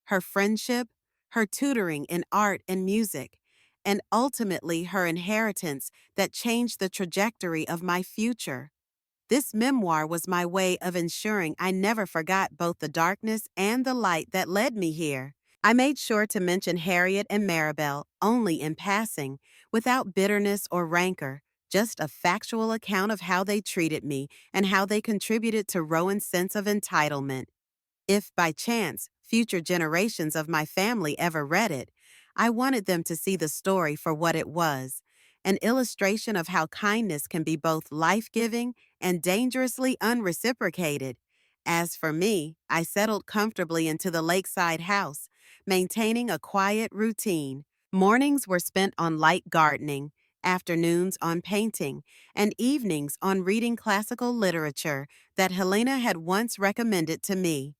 her friendship, her tutoring in art and music, and ultimately her inheritance that changed the trajectory of my future. This memoir was my way of ensuring I never forgot both the darkness and the light that led me here. I made sure to mention Harriet and Maribel only in passing, without bitterness or rancor, just a factual account of how they treated me and how they contributed to Rowan's sense of entitlement. If, by chance, future generations of my family ever read it, I wanted them to see the story for what it was: an illustration of how kindness can be both life-giving and dangerously unreciprocated. As for me, I settled comfortably into the lakeside house, maintaining a quiet routine. Mornings were spent on light gardening, afternoons on painting, and evenings on reading classical literature that Helena had once recommended to me.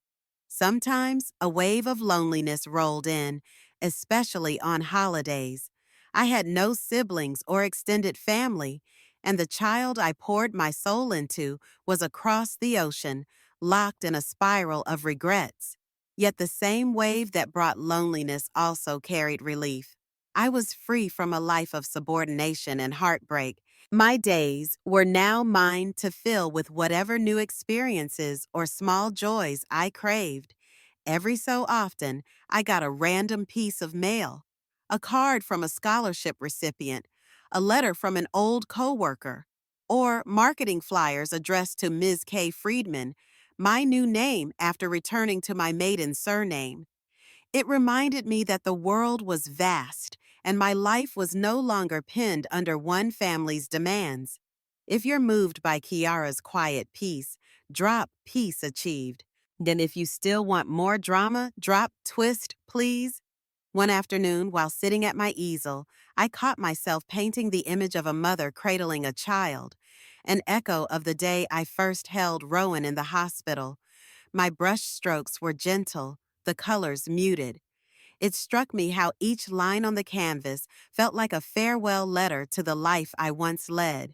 Sometimes a wave of loneliness rolled in, especially on holidays. I had no siblings or extended family, and the child I poured my soul into was across the ocean, locked in a spiral of regrets. Yet the same wave that brought loneliness also carried relief. I was free from a life of subordination and heartbreak. My days were now mine to fill with whatever new experiences or small joys I craved. Every so often, I got a random piece of mail, a card from a scholarship recipient, a letter from an old coworker, or marketing flyers addressed to Ms. K. Friedman, my new name after returning to my maiden surname. It reminded me that the world was vast and my life was no longer pinned under one family's demands. If you're moved by Kiara's quiet peace, drop peace achieved. Then if you still want more drama, drop twist, please. One afternoon, while sitting at my easel, I caught myself painting the image of a mother cradling a child, an echo of the day I first held Rowan in the hospital. My brush strokes were gentle, the colors muted. It struck me how each line on the canvas felt like a farewell letter to the life I once led.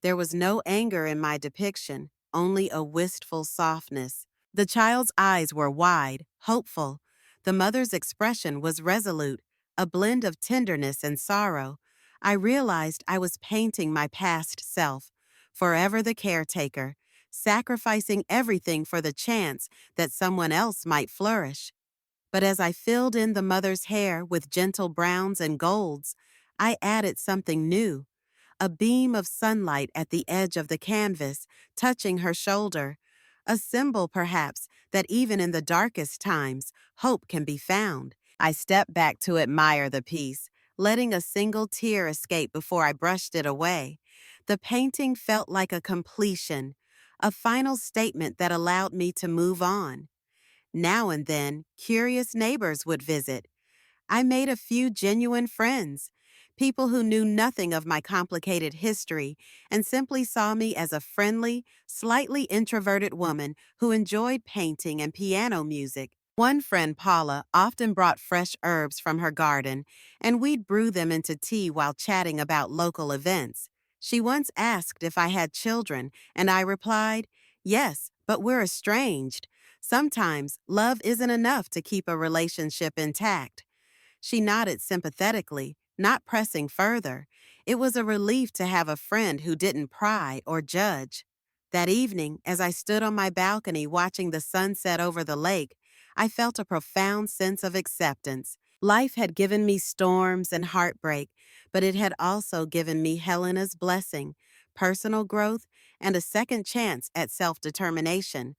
There was no anger in my depiction, only a wistful softness. The child's eyes were wide, hopeful. The mother's expression was resolute, a blend of tenderness and sorrow. I realized I was painting my past self, forever the caretaker, sacrificing everything for the chance that someone else might flourish. But as I filled in the mother's hair with gentle browns and golds, I added something new, a beam of sunlight at the edge of the canvas, touching her shoulder, a symbol, perhaps, that even in the darkest times, hope can be found. I stepped back to admire the piece, letting a single tear escape before I brushed it away. The painting felt like a completion, a final statement that allowed me to move on. Now and then, curious neighbors would visit. I made a few genuine friends, people who knew nothing of my complicated history and simply saw me as a friendly, slightly introverted woman who enjoyed painting and piano music. One friend, Paula, often brought fresh herbs from her garden, and we'd brew them into tea while chatting about local events. She once asked if I had children, and I replied, "Yes, but we're estranged. Sometimes love isn't enough to keep a relationship intact." She nodded sympathetically, not pressing further. It was a relief to have a friend who didn't pry or judge. That evening, as I stood on my balcony watching the sunset over the lake, I felt a profound sense of acceptance. Life had given me storms and heartbreak, but it had also given me Helena's blessing, personal growth, and a second chance at self-determination.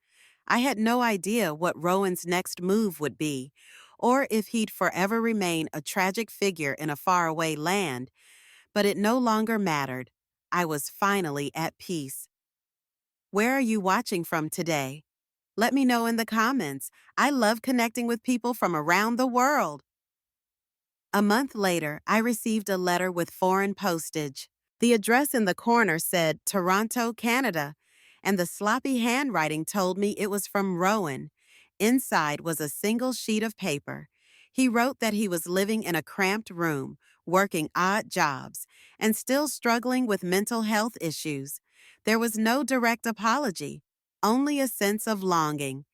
I had no idea what Rowan's next move would be, or if he'd forever remain a tragic figure in a faraway land, but it no longer mattered. I was finally at peace. Where are you watching from today? Let me know in the comments. I love connecting with people from around the world. A month later, I received a letter with foreign postage. The address in the corner said Toronto, Canada, and the sloppy handwriting told me it was from Rowan. Inside was a single sheet of paper. He wrote that he was living in a cramped room, working odd jobs, and still struggling with mental health issues. There was no direct apology, only a sense of longing.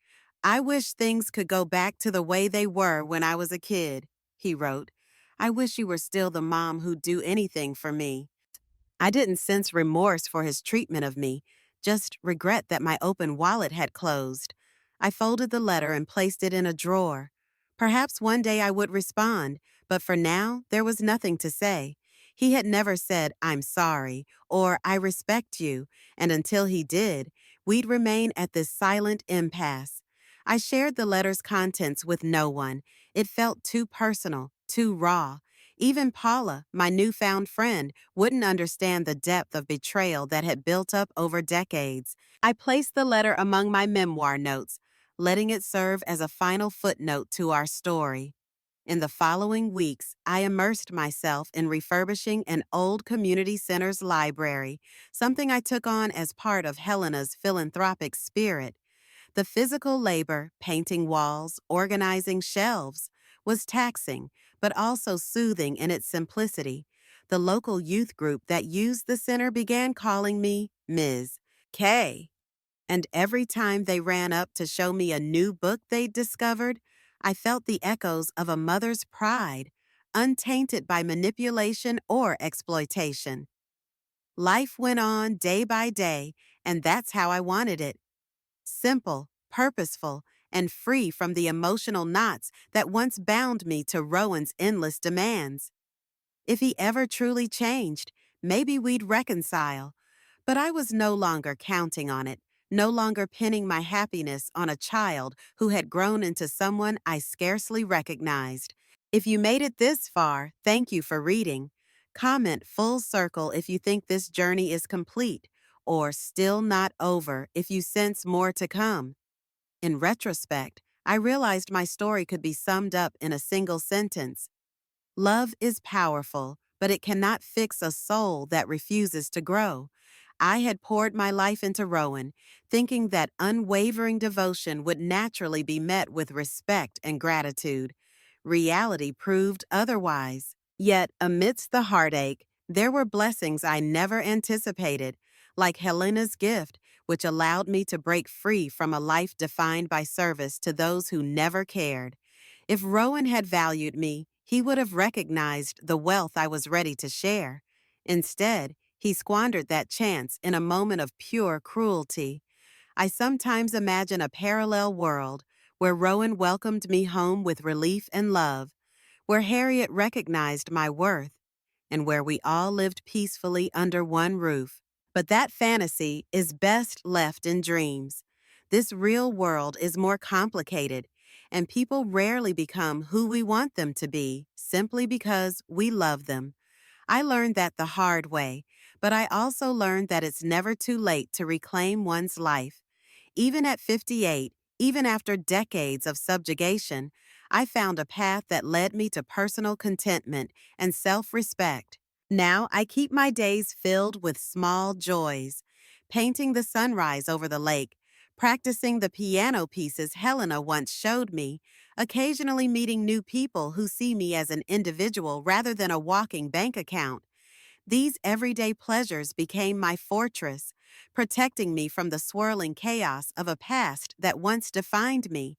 "I wish things could go back to the way they were when I was a kid," he wrote. "I wish you were still the mom who'd do anything for me." I didn't sense remorse for his treatment of me, just regret that my open wallet had closed. I folded the letter and placed it in a drawer. Perhaps one day I would respond, but for now, there was nothing to say. He had never said, "I'm sorry," or "I respect you," and until he did, we'd remain at this silent impasse. I shared the letter's contents with no one. It felt too personal, too raw. Even Paula, my newfound friend, wouldn't understand the depth of betrayal that had built up over decades. I placed the letter among my memoir notes, letting it serve as a final footnote to our story. In the following weeks, I immersed myself in refurbishing an old community center's library, something I took on as part of Helena's philanthropic spirit. The physical labor, painting walls, organizing shelves, was taxing, but also soothing in its simplicity. The local youth group that used the center began calling me Ms. K. And every time they ran up to show me a new book they'd discovered, I felt the echoes of a mother's pride, untainted by manipulation or exploitation. Life went on day by day, and that's how I wanted it. Simple, purposeful, and free from the emotional knots that once bound me to Rowan's endless demands. If he ever truly changed, maybe we'd reconcile. But I was no longer counting on it, no longer pinning my happiness on a child who had grown into someone I scarcely recognized. If you made it this far, thank you for reading. Comment full circle if you think this journey is complete, or still not over if you sense more to come. In retrospect, I realized my story could be summed up in a single sentence. Love is powerful, but it cannot fix a soul that refuses to grow. I had poured my life into Rowan, thinking that unwavering devotion would naturally be met with respect and gratitude. Reality proved otherwise. Yet, amidst the heartache, there were blessings I never anticipated, like Helena's gift, which allowed me to break free from a life defined by service to those who never cared. If Rowan had valued me, he would have recognized the wealth I was ready to share. Instead, he squandered that chance in a moment of pure cruelty. I sometimes imagine a parallel world where Rowan welcomed me home with relief and love, where Harriet recognized my worth, and where we all lived peacefully under one roof. But that fantasy is best left in dreams. This real world is more complicated, and people rarely become who we want them to be simply because we love them. I learned that the hard way, but I also learned that it's never too late to reclaim one's life. Even at 58, even after decades of subjugation, I found a path that led me to personal contentment and self-respect. Now I keep my days filled with small joys, painting the sunrise over the lake, practicing the piano pieces Helena once showed me, occasionally meeting new people who see me as an individual rather than a walking bank account. These everyday pleasures became my fortress, protecting me from the swirling chaos of a past that once defined me.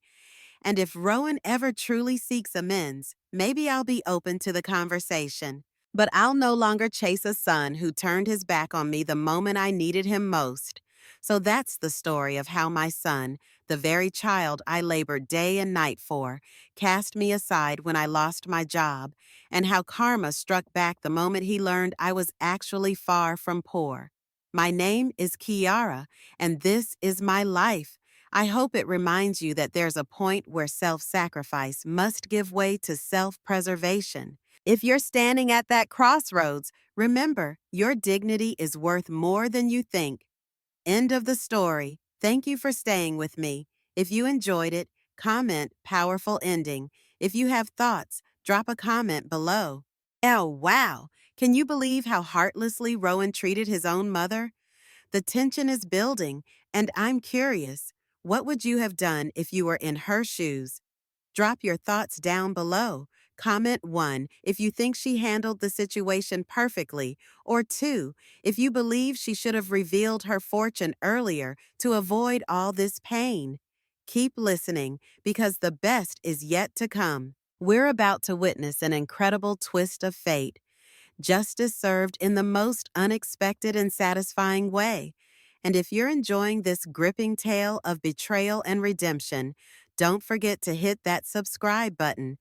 And if Rowan ever truly seeks amends, maybe I'll be open to the conversation. But I'll no longer chase a son who turned his back on me the moment I needed him most. So that's the story of how my son, the very child I labored day and night for, cast me aside when I lost my job, and how karma struck back the moment he learned I was actually far from poor. My name is Kiara, and this is my life. I hope it reminds you that there's a point where self-sacrifice must give way to self-preservation. If you're standing at that crossroads, remember, your dignity is worth more than you think. End of the story. Thank you for staying with me. If you enjoyed it, comment powerful ending. If you have thoughts, drop a comment below. Oh, wow. Can you believe how heartlessly Rowan treated his own mother? The tension is building, and I'm curious. What would you have done if you were in her shoes? Drop your thoughts down below. Comment 1 if you think she handled the situation perfectly, or 2 if you believe she should have revealed her fortune earlier to avoid all this pain. Keep listening, because the best is yet to come. We're about to witness an incredible twist of fate. Justice served in the most unexpected and satisfying way. And if you're enjoying this gripping tale of betrayal and redemption, don't forget to hit that subscribe button.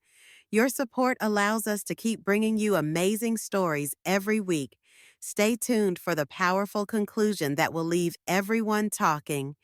Your support allows us to keep bringing you amazing stories every week. Stay tuned for the powerful conclusion that will leave everyone talking.